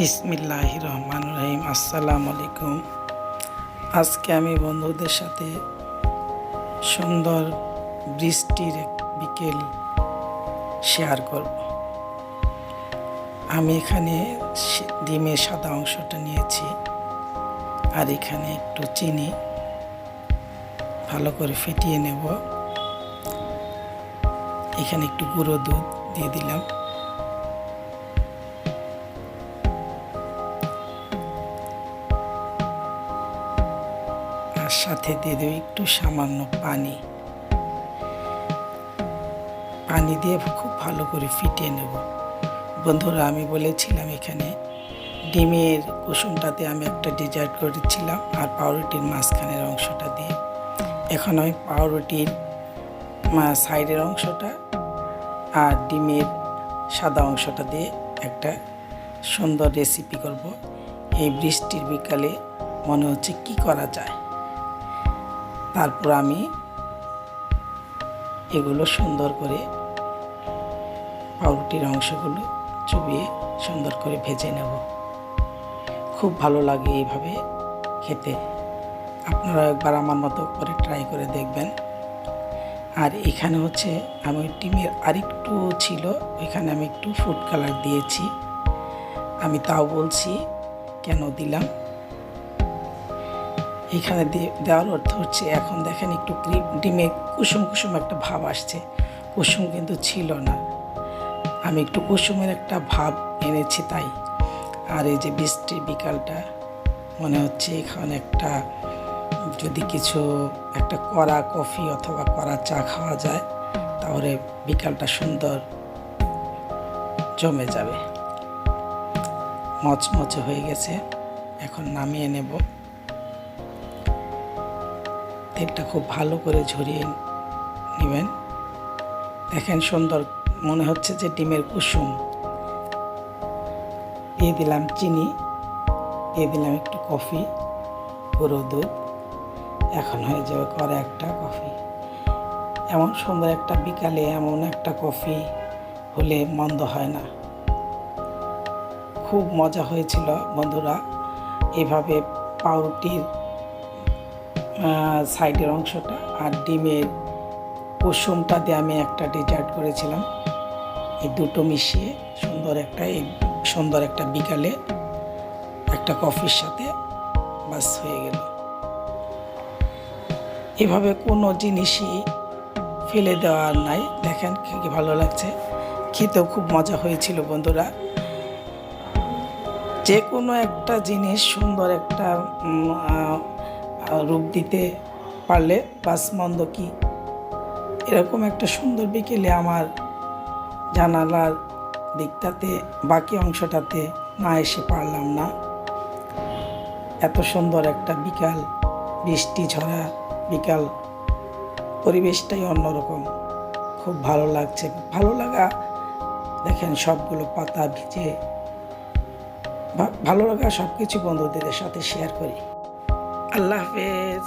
বিসমিল্লাহির রহমানির রহিম। আসসালামু আলাইকুম। আজকে আমি বন্ধুদের সাথে সুন্দর বৃষ্টির এক বিকেল শেয়ার করব। আমি এখানে ডিমের সাদা অংশটা নিয়েছি, আর এখানে একটু চিনি ভালো করে ফেটিয়ে নেব। এখানে একটু গুঁড়ো দুধ দিয়ে দিলাম। আর সাথে দিয়ে দেব একটু সামান্য পানি দিয়ে খুব ভালো করে ফিটিয়ে নেব। বন্ধুরা, আমি বলেছিলাম এখানে ডিমের কুসুমটাতে আমি একটা ডিজাইন করেছিলাম, আর পাউরুটির মাঝখানের অংশটা দিয়ে। এখন আমি পাউরুটির সাইডের অংশটা আর ডিমের সাদা অংশটা দিয়ে একটা সুন্দর রেসিপি করব। এই বৃষ্টির বিকালে মনে হচ্ছে কি করা যায়। তারপর আমি এগুলো সুন্দর করে পাউরুটির অংশগুলো চুবিয়ে সুন্দর করে ভেজে নেব। খুব ভালো লাগে এইভাবে খেতে। আপনারা একবার আমার মতো করে ট্রাই করে দেখবেন। আর এখানে হচ্ছে আমি ডিমের আরেকটু ছিল, ওইখানে আমি একটু ফুড কালার দিয়েছি। আমি তাও বলছি কেন দিলাম। এখানে দেওয়ার অর্থ হচ্ছে, এখন দেখেন একটু ডিমে কুসুম কুসুম একটা ভাব আসছে। কুসুম কিন্তু ছিল না, আমি একটু কুসুমের একটা ভাব এনেছি তাই। আর এই যে বৃষ্টির বিকালটা মনে হচ্ছে এখানে একটা যদি কিছু একটা কড়া কফি অথবা কড়া চা খাওয়া যায়, তাহলে বিকালটা সুন্দর জমে যাবে। মচমচে হয়ে গেছে, এখন নামিয়ে নেব। তেলটা খুব ভালো করে ঝরিয়ে নেবেন। দেখেন সুন্দর মনে হচ্ছে যে ডিমের কুসুম। দিয়ে দিলাম চিনি, দিয়ে দিলাম একটু কফি, গুঁড়ো দুধ। এখন হয়ে যাবে করে একটা কফি। এমন সুন্দর একটা বিকালে এমন একটা কফি হলে মন্দ হয় না। খুব মজা হয়েছিল বন্ধুরা। এভাবে পাউরুটির সাইডের অংশটা আর ডিমের কুসুমটা দিয়ে আমি একটা ডেজার্ট করেছিলাম। এই দুটো মিশিয়ে সুন্দর একটা বিকালে একটা কফির সাথে বাস হয়ে গেল। এভাবে কোনো জিনিসই ফেলে দেওয়ার নাই। দেখেন কি ভালো লাগছে, খেতেও খুব মজা হয়েছিল বন্ধুরা। যে কোনো একটা জিনিস সুন্দর একটা রূপ দিতে পারলে বাস মন্দ কি। এরকম একটা সুন্দর বিকেলে আমার জানালার দিকটাতে বাকি অংশটাতে না এসে পারলাম না। এত সুন্দর একটা বিকাল, বৃষ্টি ঝরা বিকাল, পরিবেশটাই অন্যরকম। খুব ভালো লাগছে। ভালো লাগা দেখেন সবগুলো পাতা ভিজে, ভালো লাগা সব কিছু বন্ধুদের সাথে শেয়ার করি। আল্লাহ হাফেজ।